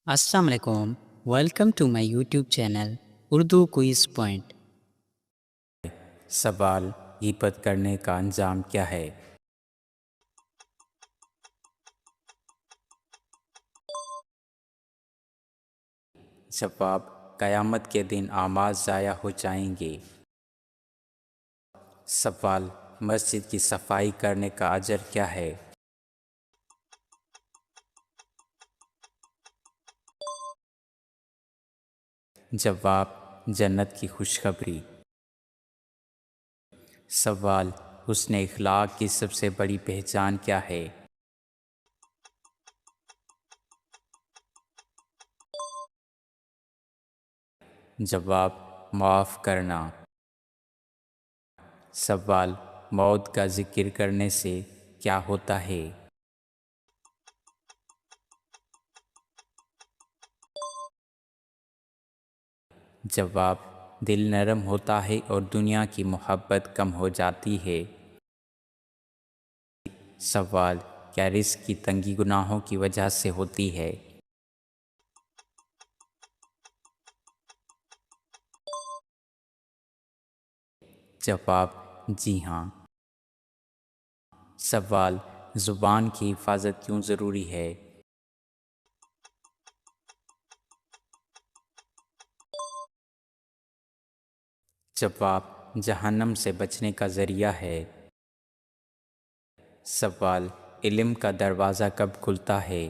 السلام علیکم، welcome to my YouTube channel Urdu quiz point. سوال: غیبت کرنے کا انجام کیا ہے؟ جواب: قیامت کے دن اعمال ضائع ہو جائیں گے۔ سوال: مسجد کی صفائی کرنے کا اجر کیا ہے؟ جواب: جنت کی خوشخبری۔ سوال: حسن اخلاق کی سب سے بڑی پہچان کیا ہے؟ جواب: معاف کرنا۔ سوال: موت کا ذکر کرنے سے کیا ہوتا ہے؟ جواب: دل نرم ہوتا ہے اور دنیا کی محبت کم ہو جاتی ہے۔ سوال: کیا رزق کی تنگی گناہوں کی وجہ سے ہوتی ہے؟ جواب: جی ہاں۔ سوال: زبان کی حفاظت کیوں ضروری ہے؟ جواب: جہنم سے بچنے کا ذریعہ ہے۔ سوال: علم کا دروازہ کب کھلتا ہے؟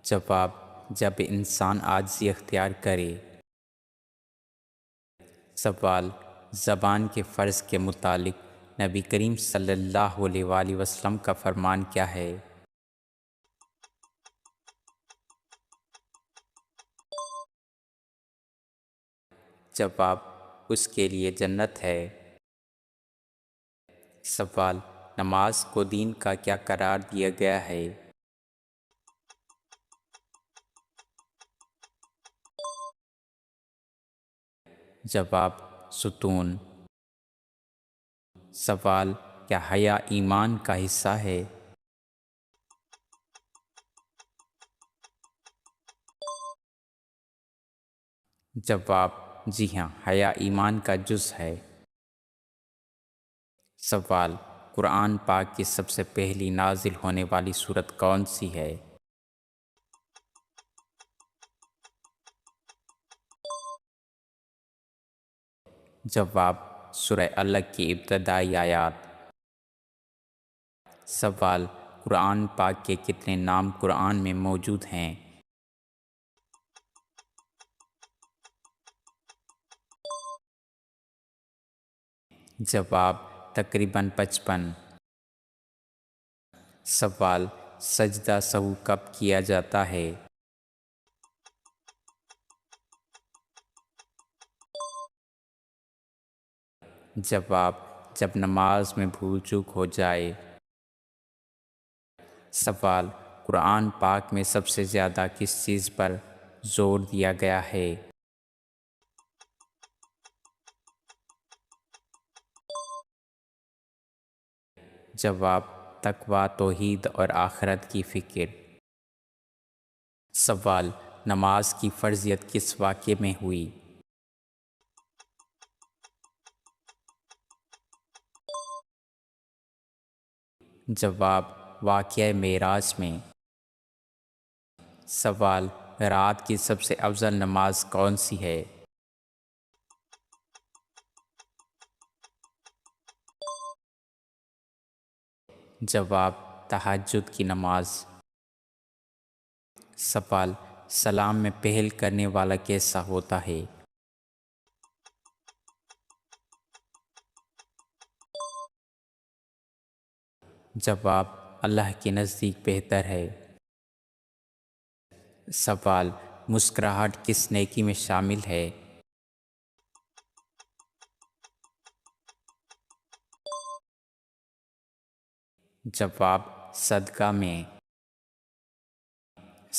جواب: جب انسان عاجزی اختیار کرے۔ سوال: زبان کے فرض کے متعلق نبی کریم صلی اللہ علیہ وآلہ وسلم کا فرمان کیا ہے؟ جواب: اس کے لیے جنت ہے۔ سوال: نماز کو دین کا کیا قرار دیا گیا ہے؟ جواب: ستون۔ سوال: کیا حیا ایمان کا حصہ ہے؟ جواب: جی ہاں، حیا ایمان کا جز ہے۔ سوال: قرآن پاک کی سب سے پہلی نازل ہونے والی سورت کون سی ہے؟ جواب: سورہ الگ کی ابتدائی آیات۔ سوال: قرآن پاک کے کتنے نام قرآن میں موجود ہیں؟ جواب: تقریباً 55۔ سوال: سجدہ سہو کب کیا جاتا ہے؟ جواب: جب نماز میں بھول چوک ہو جائے۔ سوال: قرآن پاک میں سب سے زیادہ کس چیز پر زور دیا گیا ہے؟ جواب: تقویٰ، توحید اور آخرت کی فکر۔ سوال: نماز کی فرضیت کس واقعے میں ہوئی؟ جواب: واقعہ معراج میں۔ سوال: رات کی سب سے افضل نماز کون سی ہے؟ جواب: تہجد کی نماز۔ سوال: سلام میں پہل کرنے والا کیسا ہوتا ہے؟ جواب: اللہ کے نزدیک بہتر ہے۔ سوال: مسکراہٹ کس نیکی میں شامل ہے؟ جواب: صدقہ میں۔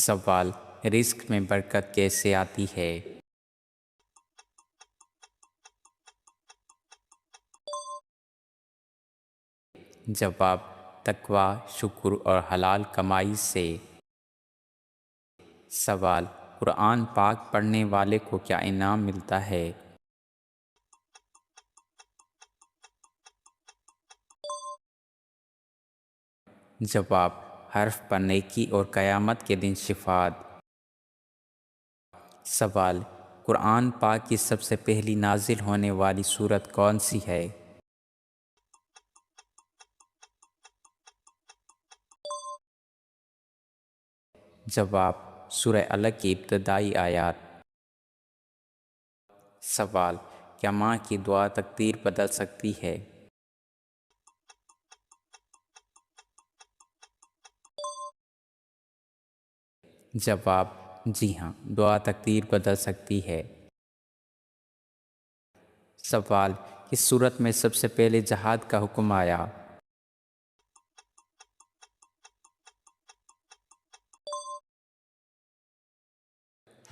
سوال: رزق میں برکت کیسے آتی ہے؟ جواب: تقوی، شکر اور حلال کمائی سے۔ سوال: قرآن پاک پڑھنے والے کو کیا انعام ملتا ہے؟ جواب: حرف پر نیکی اور قیامت کے دن شفاعت۔ سوال: قرآن پاک کی سب سے پہلی نازل ہونے والی سورت کون سی ہے؟ جواب: سورہ الگ کی ابتدائی آیات۔ سوال: کیا ماں کی دعا تقدیر بدل سکتی ہے؟ جواب: جی ہاں، دعا تقدیر بدل سکتی ہے۔ سوال: کس سورت میں سب سے پہلے جہاد کا حکم آیا؟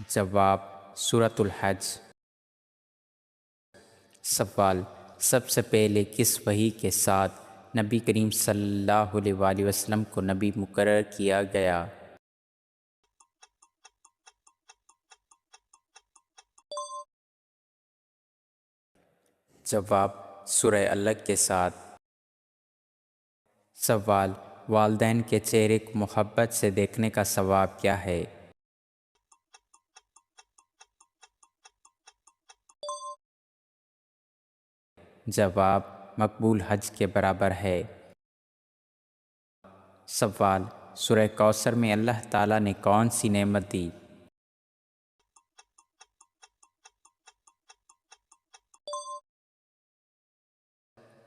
جواب: سورۃ الحج۔ سوال: سب سے پہلے کس وحی کے ساتھ نبی کریم صلی اللہ علیہ وآلہ وسلم کو نبی مقرر کیا گیا؟ جواب: سورہ الگ کے ساتھ۔ سوال: والدین کے چہرے کو محبت سے دیکھنے کا ثواب کیا ہے؟ جواب: مقبول حج کے برابر ہے۔ سوال: سورہ کوثر میں اللہ تعالیٰ نے کون سی نعمت دی؟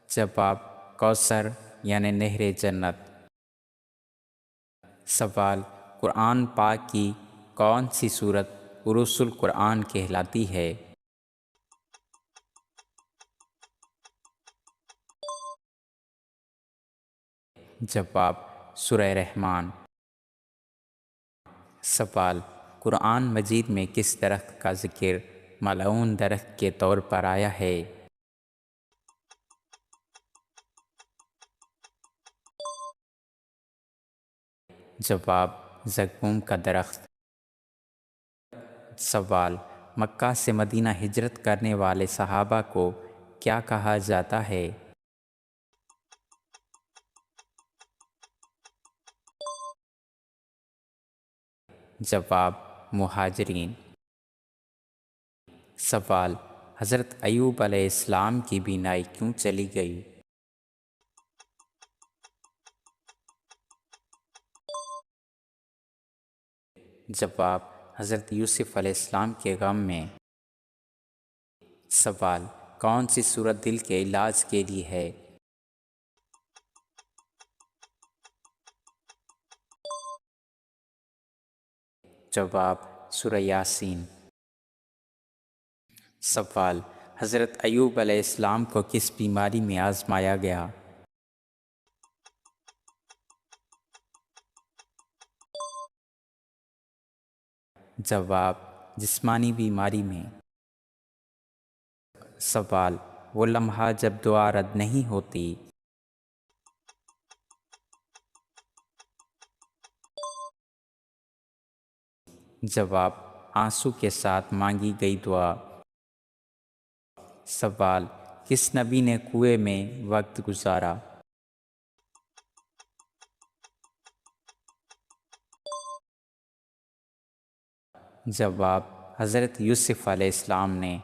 جواب: کوثر یعنی نہر جنت۔ سوال: قرآن پاک کی کون سی سورت عروس القرآن کہلاتی ہے؟ جواب: سورہ رحمان۔ سوال: قرآن مجید میں کس درخت کا ذکر ملعون درخت کے طور پر آیا ہے؟ جواب: زقوم کا درخت۔ سوال: مکہ سے مدینہ ہجرت کرنے والے صحابہ کو کیا کہا جاتا ہے؟ جواب: مہاجرین۔ سوال: حضرت ایوب علیہ السلام کی بینائی کیوں چلی گئی؟ جواب: حضرت یوسف علیہ السلام کے غم میں۔ سوال: کون سی سورت دل کے علاج کے لیے ہے؟ جواب: سورہ یاسین۔ سوال: حضرت ایوب علیہ السلام کو کس بیماری میں آزمایا گیا؟ جواب: جسمانی بیماری میں۔ سوال: وہ لمحہ جب دعا رد نہیں ہوتی۔ جواب: آنسو کے ساتھ مانگی گئی دعا۔ سوال: کس نبی نے کنویں میں وقت گزارا؟ جواب: حضرت یوسف علیہ السلام نے۔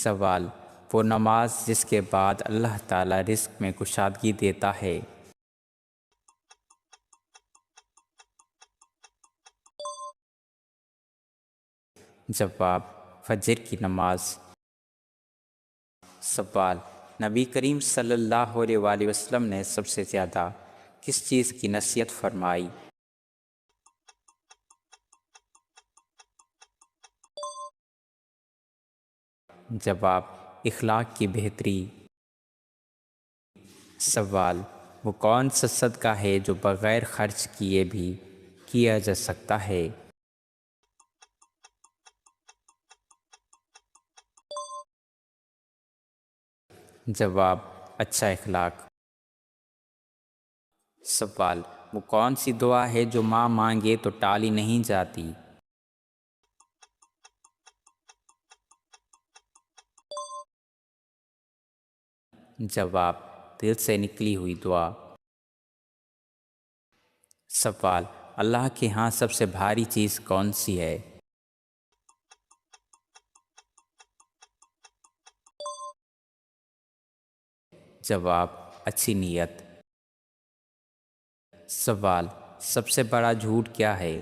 سوال: وہ نماز جس کے بعد اللہ تعالیٰ رزق میں کشادگی دیتا ہے۔ جواب: فجر کی نماز۔ سوال: نبی کریم صلی اللہ علیہ وآلہ وسلم نے سب سے زیادہ کس چیز کی نصیحت فرمائی؟ جواب: اخلاق کی بہتری۔ سوال: وہ کون سا صدقہ ہے جو بغیر خرچ کیے بھی کیا جا سکتا ہے؟ جواب: اچھا اخلاق۔ سوال، وہ کون سی دعا ہے جو ماں مانگے تو ٹالی نہیں جاتی؟ جواب، دل سے نکلی ہوئی دعا۔ سوال، اللہ کے ہاں سب سے بھاری چیز کون سی ہے؟ جواب، اچھی نیت۔ سوال، سب سے بڑا جھوٹ کیا ہے؟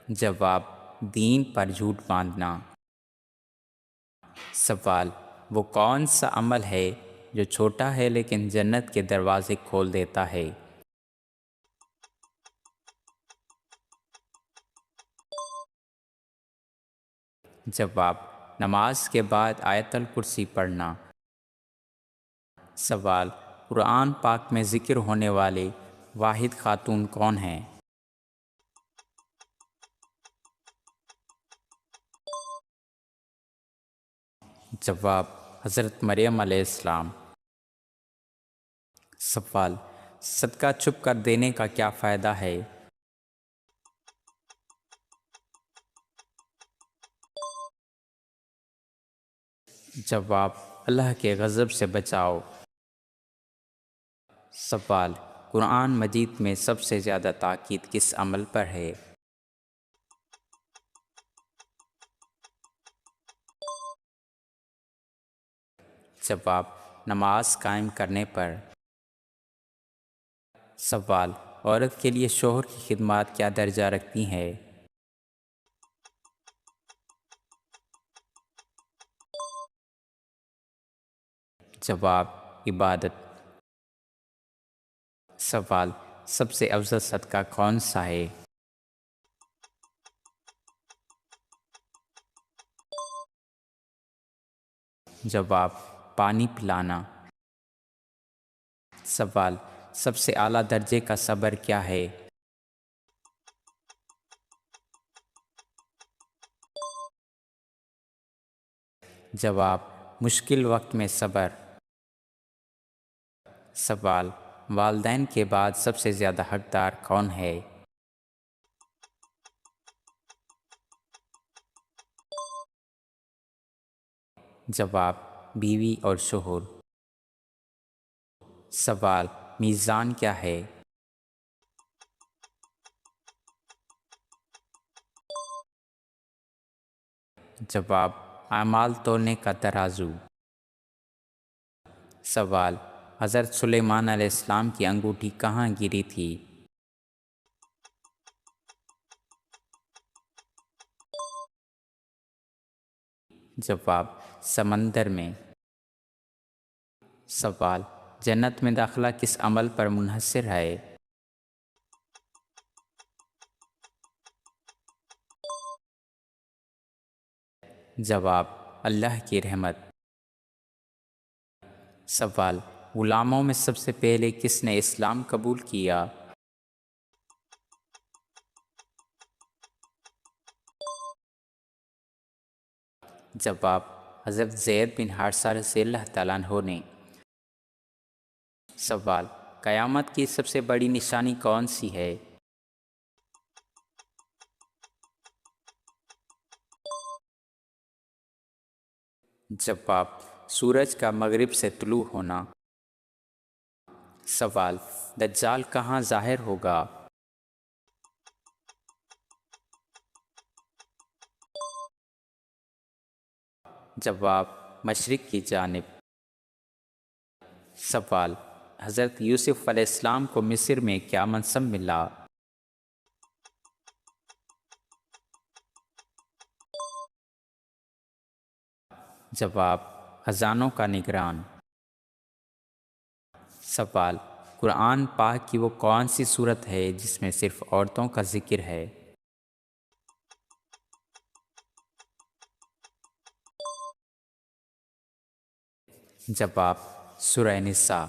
جواب، دین پر جھوٹ باندھنا۔ سوال، وہ کون سا عمل ہے جو چھوٹا ہے لیکن جنت کے دروازے کھول دیتا ہے؟ جواب، نماز کے بعد آیت الکرسی پڑھنا۔ سوال، قرآن پاک میں ذکر ہونے والے واحد خاتون کون ہیں؟ جواب، حضرت مریم علیہ السلام۔ سوال، صدقہ چھپ کر دینے کا کیا فائدہ ہے؟ جواب، اللہ کے غضب سے بچاؤ۔ سوال، قرآن مجید میں سب سے زیادہ تاکید کس عمل پر ہے؟ جواب، نماز قائم کرنے پر۔ سوال، عورت کے لیے شوہر کی خدمات کیا درجہ رکھتی ہیں؟ جواب، عبادت۔ سوال، سب سے افضل صدقہ کون سا ہے؟ جواب، پانی پلانا۔ سوال، سب سے اعلیٰ درجے کا صبر کیا ہے؟ جواب، مشکل وقت میں صبر۔ سوال، والدین کے بعد سب سے زیادہ حقدار کون ہے؟ جواب، بیوی اور شوہر۔ سوال، میزان کیا ہے؟ جواب، اعمال تولنے کا ترازو۔ سوال، حضرت سلیمان علیہ السلام کی انگوٹھی کہاں گری تھی؟ جواب، سمندر میں۔ سوال، جنت میں داخلہ کس عمل پر منحصر ہے؟ جواب، اللہ کی رحمت۔ سوال، غلاموں میں سب سے پہلے کس نے اسلام قبول کیا؟ جواب، حضرت زید بن حارثہ رضی اللہ تعالیٰ عنہ نے۔ سوال، قیامت کی سب سے بڑی نشانی کون سی ہے؟ جواب، سورج کا مغرب سے طلوع ہونا۔ سوال، دجال کہاں ظاہر ہوگا؟ جواب، مشرق کی جانب۔ سوال، حضرت یوسف علیہ السلام کو مصر میں کیا منصب ملا؟ جواب، خزانوں کا نگران۔ سوال، قرآن پاک کی وہ کون سی صورت ہے جس میں صرف عورتوں کا ذکر ہے؟ جواب، سورہ نساء۔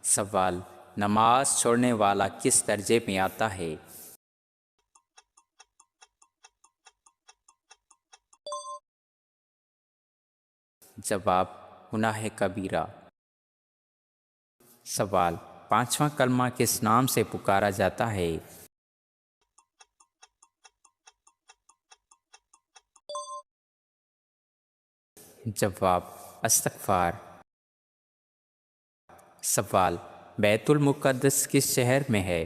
سوال، نماز چھوڑنے والا کس درجے میں آتا ہے؟ جواب گناہ کبیرہ۔ سوال، پانچواں کلمہ کس نام سے پکارا جاتا ہے؟ جواب استغفار۔ سوال، بیت المقدس کس شہر میں ہے؟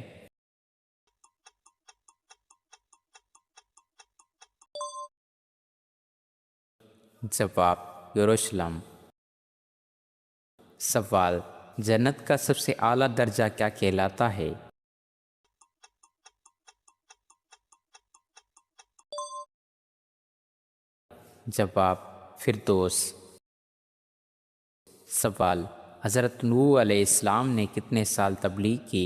جواب یروشلم۔ سوال، جنت کا سب سے اعلیٰ درجہ کیا کہلاتا ہے؟ جواب فردوس۔ سوال، حضرت نوح علیہ السلام نے کتنے سال تبلیغ کی؟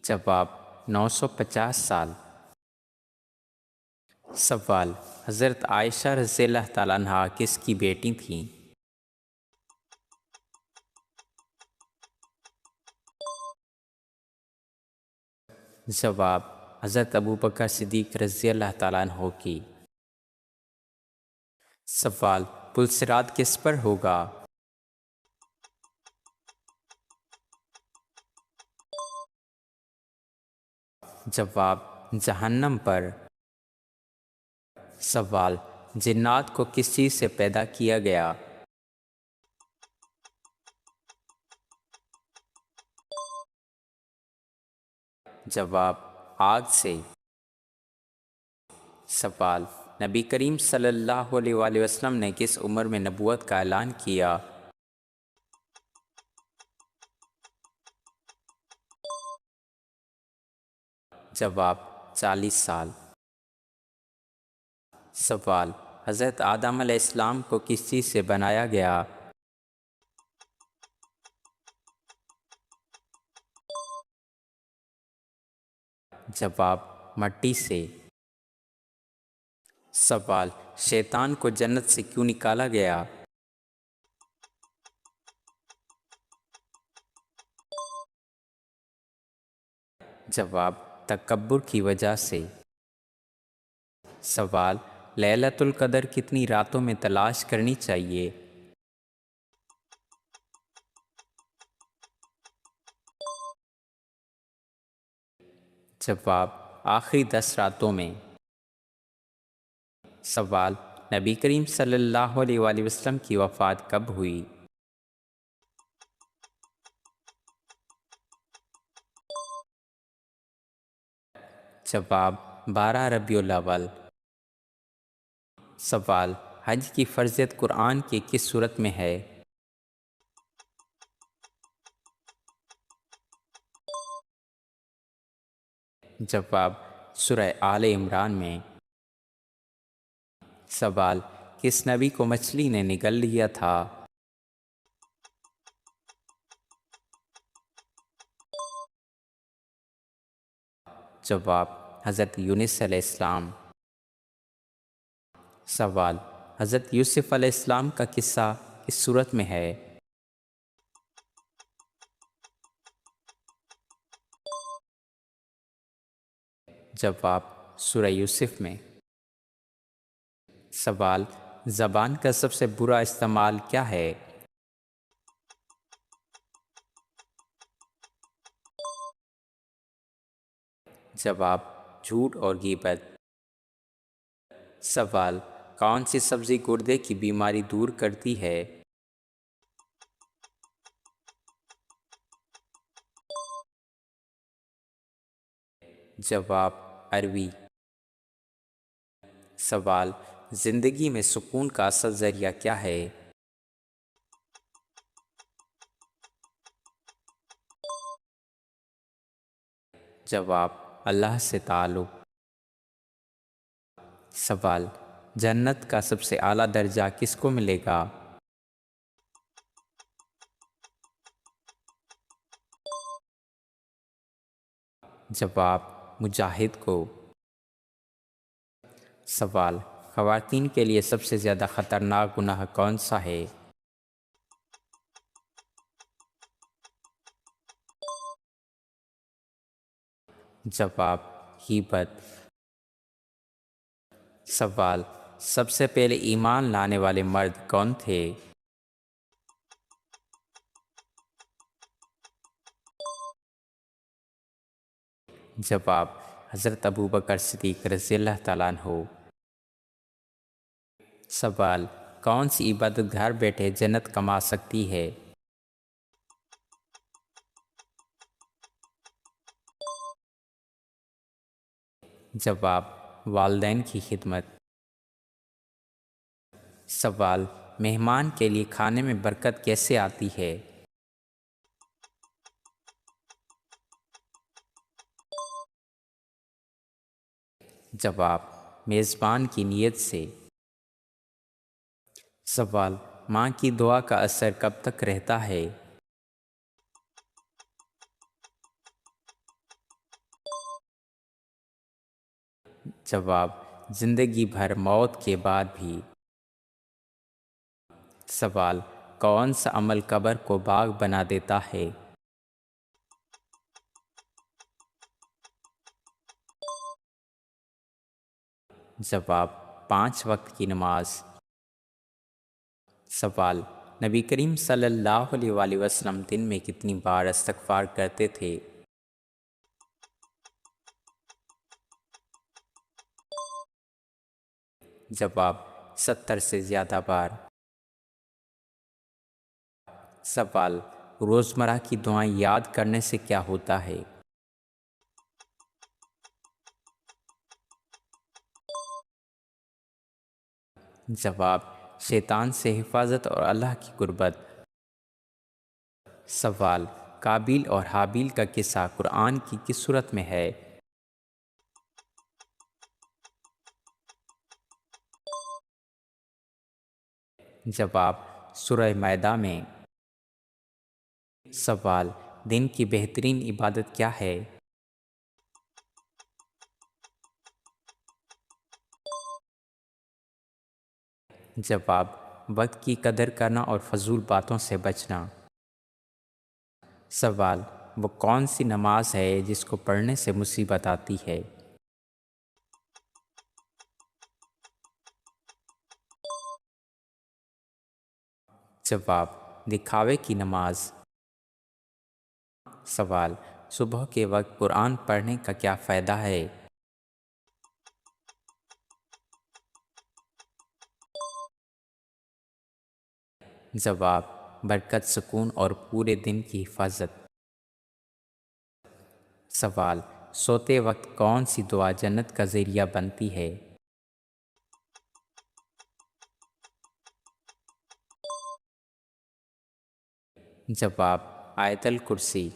جواب 950 سال۔ سوال، حضرت عائشہ رضی اللہ تعالیٰ عنہا کس کی بیٹی تھیں؟ جواب حضرت ابوبکر صدیق رضی اللہ تعالیٰ عنہ کی۔ سوال، پل صراط کس پر ہوگا؟ جواب جہنم پر۔ سوال، جنات کو کس چیز سے پیدا کیا گیا؟ جواب آگ سے۔ سوال، نبی کریم صلی اللہ علیہ وآلہ وسلم نے کس عمر میں نبوت کا اعلان کیا؟ جواب 40 سال۔ سوال، حضرت آدم علیہ السلام کو کس چیز سے بنایا گیا؟ جواب مٹی سے۔ سوال، شیطان کو جنت سے کیوں نکالا گیا؟ جواب تکبر کی وجہ سے۔ سوال، لیلۃ القدر کتنی راتوں میں تلاش کرنی چاہیے؟ جواب آخری 10 راتوں میں۔ سوال، نبی کریم صلی اللہ علیہ وآلہ وسلم کی وفات کب ہوئی؟ جواب 12 ربیع الاول۔ سوال، حج کی فرضیت قرآن کی کس صورت میں ہے؟ جواب سورہ آل عمران میں۔ سوال، کس نبی کو مچھلی نے نگل لیا تھا؟ جواب حضرت یونس علیہ السلام۔ سوال، حضرت یوسف علیہ السلام کا قصہ کس صورت میں ہے؟ جواب سورہ یوسف میں۔ سوال، زبان کا سب سے برا استعمال کیا ہے؟ جواب جھوٹ اور غیبت۔ سوال، کون سی سبزی گردے کی بیماری دور کرتی ہے؟ جواب اروی۔ سوال، زندگی میں سکون کا اصل ذریعہ کیا ہے؟ جواب اللہ سے تعلق۔ سوال، جنت کا سب سے اعلیٰ درجہ کس کو ملے گا؟ جواب مجاہد کو۔ سوال، خواتین کے لیے سب سے زیادہ خطرناک گناہ کون سا ہے؟ جواب غیبت۔ سوال، سب سے پہلے ایمان لانے والے مرد کون تھے؟ جواب، حضرت ابوبکر صدیق رضی اللہ تعالیٰ عنہ۔ سوال، کون سی عبادت گھر بیٹھے جنت کما سکتی ہے؟ جواب، والدین کی خدمت۔ سوال، مہمان کے لیے کھانے میں برکت کیسے آتی ہے؟ جواب، میزبان کی نیت سے۔ سوال، ماں کی دعا کا اثر کب تک رہتا ہے؟ جواب، زندگی بھر، موت کے بعد بھی۔ سوال، کون سا عمل قبر کو باغ بنا دیتا ہے؟ جواب، 5 وقت کی نماز۔ سوال، نبی کریم صلی اللہ علیہ وآلہ وسلم دن میں کتنی بار استغفار کرتے تھے؟ جواب، 70 سے زیادہ بار۔ سوال، روزمرہ کی دعائیں یاد کرنے سے کیا ہوتا ہے؟ جواب، شیطان سے حفاظت اور اللہ کی قربت۔ سوال، قابیل اور حابیل کا قصہ قرآن کی کس سورت میں ہے؟ جواب، سورہ مائدہ میں۔ سوال، دن کی بہترین عبادت کیا ہے؟ جواب، وقت کی قدر کرنا اور فضول باتوں سے بچنا۔ سوال، وہ کون سی نماز ہے جس کو پڑھنے سے مصیبت آتی ہے؟ جواب، دکھاوے کی نماز۔ سوال، صبح کے وقت قرآن پڑھنے کا کیا فائدہ ہے؟ جواب، برکت، سکون اور پورے دن کی حفاظت۔ سوال، سوتے وقت کون سی دعا جنت کا ذریعہ بنتی ہے؟ جواب، آیت الکرسی۔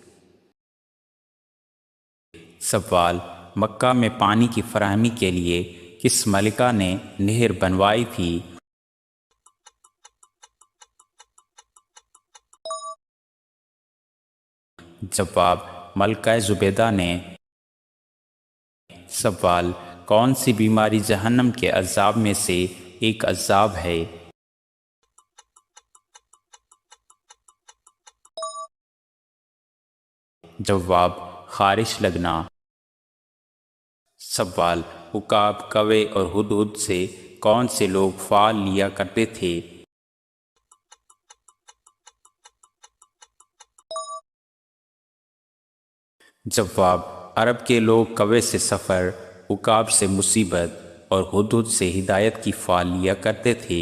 سوال، مکہ میں پانی کی فراہمی کے لیے کس ملکہ نے نہر بنوائی تھی؟ جواب، ملکہ زبیدہ نے۔ سوال، کون سی بیماری جہنم کے عذاب میں سے ایک عذاب ہے؟ جواب، خارش لگنا۔ سوال، عقاب، کوے اور ہدہد سے کون سے لوگ پھال لیا کرتے تھے؟ جواب، عرب کے لوگ کوے سے سفر، عقاب سے مصیبت اور ہدہد سے ہدایت کی پھال لیا کرتے تھے۔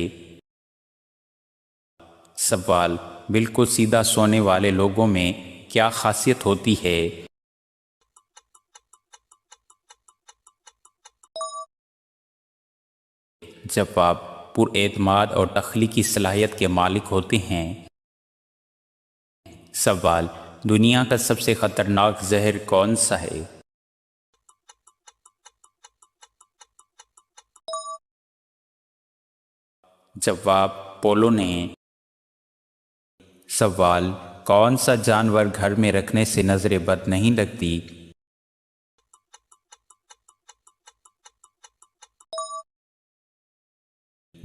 سوال، بالکل سیدھا سونے والے لوگوں میں کیا خاصیت ہوتی ہے؟ جواب، پر اعتماد اور تخلیقی صلاحیت کے مالک ہوتے ہیں۔ سوال، دنیا کا سب سے خطرناک زہر کون سا ہے؟ جواب، پولو نے۔ سوال، کون سا جانور گھر میں رکھنے سے نظر بد نہیں لگتی؟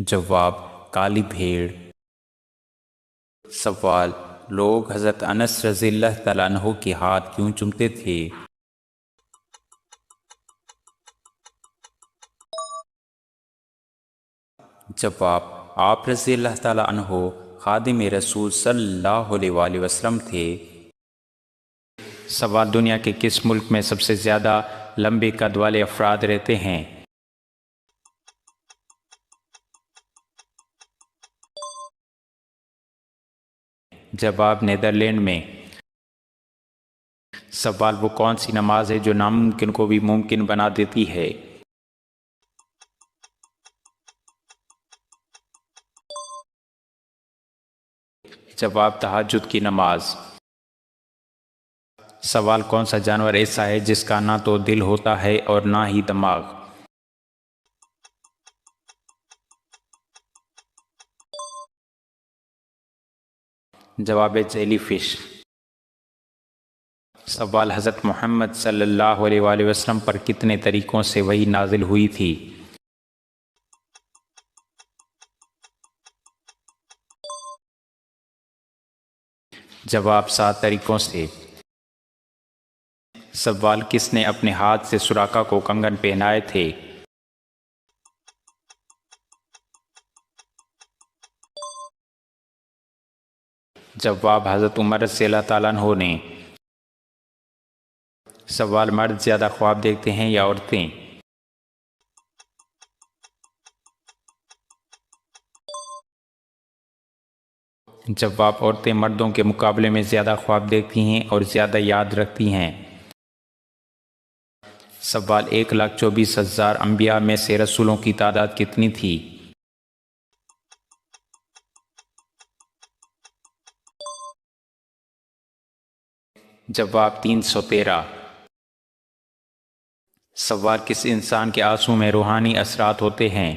جواب، کالی بھیڑ۔ سوال، لوگ حضرت انس رضی اللہ تعالیٰ عنہ کے ہاتھ کیوں چومتے تھے؟ جواب: آپ رضی اللہ تعالیٰ عنہ خادم رسول صلی اللہ علیہ وآلہ وسلم تھے۔ سوال: دنیا کے کس ملک میں سب سے زیادہ لمبے قد والے افراد رہتے ہیں؟ جواب: نیدرلینڈ میں۔ سوال: وہ کون سی نماز ہے جو ناممکن کو بھی ممکن بنا دیتی ہے؟ جواب: تہجد کی نماز۔ سوال: کون سا جانور ایسا ہے جس کا نہ تو دل ہوتا ہے اور نہ ہی دماغ؟ جواب: جیلی فش۔ سوال: حضرت محمد صلی اللہ علیہ وآلہ وسلم پر کتنے طریقوں سے وحی نازل ہوئی تھی؟ جواب: 7 طریقوں سے۔ سوال: کس نے اپنے ہاتھ سے سراقہ کو کنگن پہنائے تھے؟ جواب: حضرت عمر رضی اللہ تعالیٰ عنہ نے۔ سوال: مرد زیادہ خواب دیکھتے ہیں یا عورتیں؟ جواب: عورتیں مردوں کے مقابلے میں زیادہ خواب دیکھتی ہیں اور زیادہ یاد رکھتی ہیں۔ سوال: 1,24,000 انبیاء میں سے رسولوں کی تعداد کتنی تھی؟ جواب: 313۔ سوال: کس انسان کے آنسو میں روحانی اثرات ہوتے ہیں؟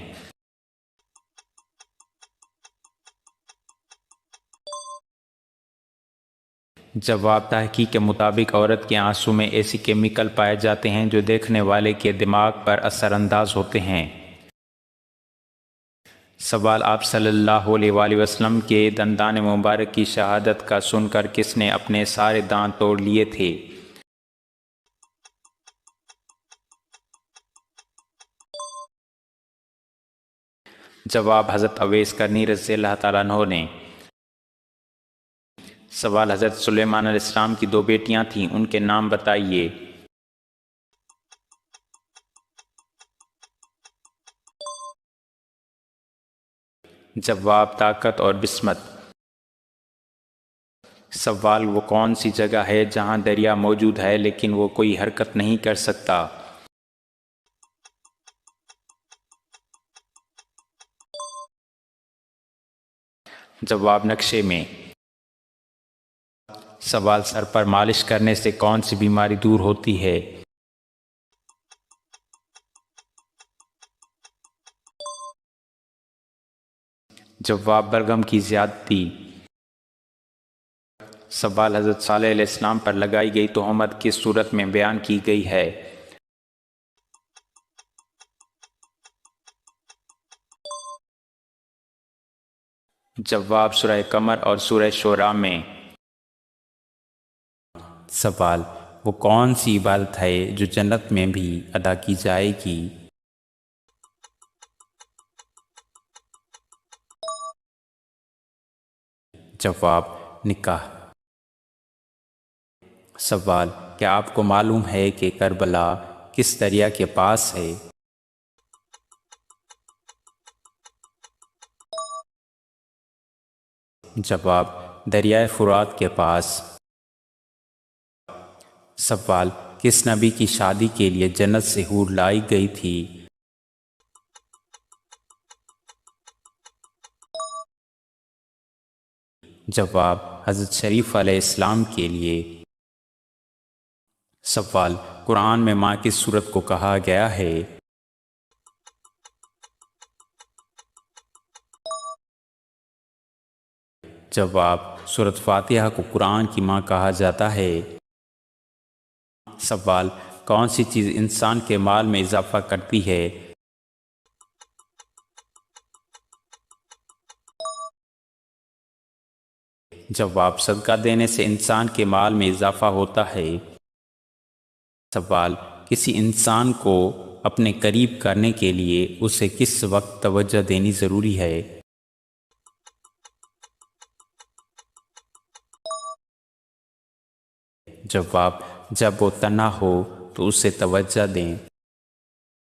جواب: تحقیق کے مطابق عورت کے آنسو میں ایسی کیمیکل پائے جاتے ہیں جو دیکھنے والے کے دماغ پر اثر انداز ہوتے ہیں۔ سوال: آپ صلی اللہ علیہ وآلہ وسلم کے دندان مبارک کی شہادت کا سن کر کس نے اپنے سارے دانت توڑ لیے تھے؟ جواب: حضرت اویس کرنی رضی اللہ تعالیٰ عنہ نے۔ سوال: حضرت سلیمان علیہ السلام کی 2 بیٹیاں تھیں، ان کے نام بتائیے۔ جواب: طاقت اور بسمت۔ سوال: وہ کون سی جگہ ہے جہاں دریا موجود ہے لیکن وہ کوئی حرکت نہیں کر سکتا؟ جواب: نقشے میں۔ سوال: سر پر مالش کرنے سے کون سی بیماری دور ہوتی ہے؟ جواب: بلغم کی زیادتی۔ سوال: حضرت صالح علیہ السلام پر لگائی گئی تہمت کس صورت میں بیان کی گئی ہے؟ جواب: سورہ قمر اور سورہ شعراء میں۔ سوال: وہ کون سی عبادت ہے جو جنت میں بھی ادا کی جائے گی؟ جواب: نکاح۔ سوال: کیا آپ کو معلوم ہے کہ کربلا کس دریا کے پاس ہے؟ جواب: دریائے فرات کے پاس۔ سوال: کس نبی کی شادی کے لیے جنت سے حور لائی گئی تھی؟ جواب: حضرت شریف علیہ السلام کے لیے۔ سوال: قرآن میں ماں کس سورت کو کہا گیا ہے؟ جواب: سورۃ فاتحہ کو قرآن کی ماں کہا جاتا ہے۔ سوال: کون سی چیز انسان کے مال میں اضافہ کرتی ہے؟ جواب: صدقہ دینے سے انسان کے مال میں اضافہ ہوتا ہے۔ سوال: کسی انسان کو اپنے قریب کرنے کے لیے اسے کس وقت توجہ دینی ضروری ہے؟ جواب: جب وہ تنہا ہو تو اسے توجہ دیں۔